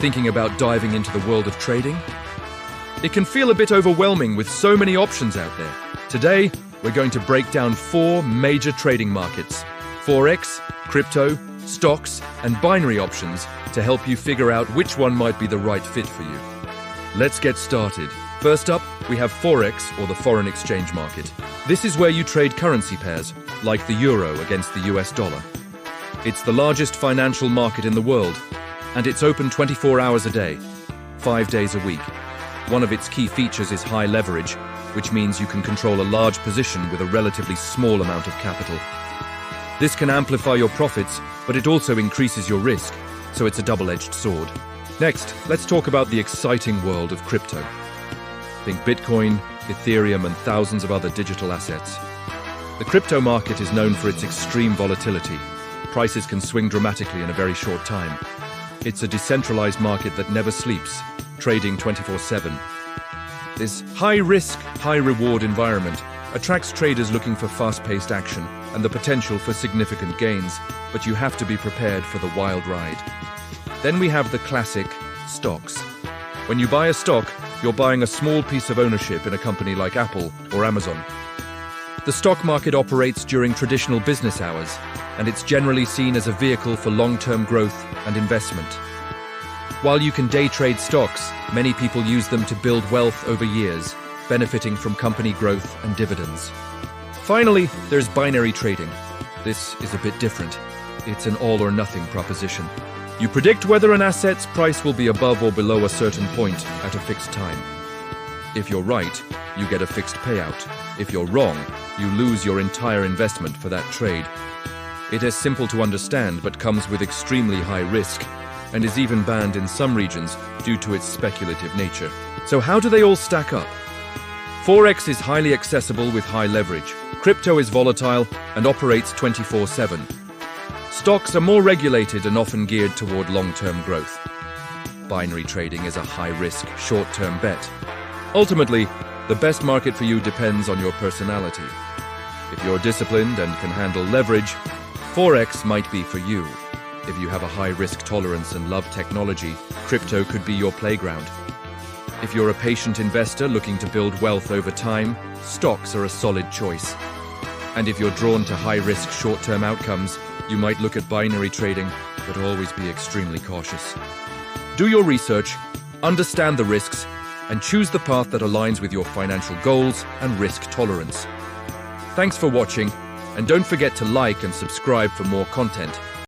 Thinking about diving into the world of trading? It can feel a bit overwhelming with so many options out there. Today, we're going to break down 4 major trading markets: Forex, crypto, stocks, and binary options to help you figure out which one might be the right fit for you. Let's get started. First up, we have Forex, or the foreign exchange market. This is where you trade currency pairs, like the euro against the US dollar. It's the largest financial market in the world, and it's open 24 hours a day, 5 days a week. One of its key features is high leverage, which means you can control a large position with a relatively small amount of capital. This can amplify your profits, but it also increases your risk, so it's a double-edged sword. Next, let's talk about the exciting world of crypto. Think Bitcoin, Ethereum, and thousands of other digital assets. The crypto market is known for its extreme volatility. Prices can swing dramatically in a very short time. It's a decentralized market that never sleeps, trading 24/7. This high-risk, high-reward environment attracts traders looking for fast-paced action and the potential for significant gains, but you have to be prepared for the wild ride. Then we have the classic stocks. When you buy a stock, you're buying a small piece of ownership in a company like Apple or Amazon. The stock market operates during traditional business hours, and it's generally seen as a vehicle for long-term growth and investment. While you can day trade stocks, many people use them to build wealth over years, benefiting from company growth and dividends. Finally, there's binary trading. This is a bit different. It's an all-or-nothing proposition. You predict whether an asset's price will be above or below a certain point at a fixed time. If you're right, you get a fixed payout. If you're wrong, you lose your entire investment for that trade. It is simple to understand, but comes with extremely high risk, and is even banned in some regions due to its speculative nature. So how do they all stack up? Forex is highly accessible with high leverage. Crypto is volatile and operates 24/7. Stocks are more regulated and often geared toward long-term growth. Binary trading is a high-risk, short-term bet. Ultimately, the best market for you depends on your personality. If you're disciplined and can handle leverage, Forex might be for you. If you have a high risk tolerance and love technology, crypto could be your playground. If you're a patient investor looking to build wealth over time, stocks are a solid choice. And if you're drawn to high risk short-term outcomes, you might look at binary trading, but always be extremely cautious. Do your research, understand the risks, and choose the path that aligns with your financial goals and risk tolerance. Thanks for watching, and don't forget to like and subscribe for more content.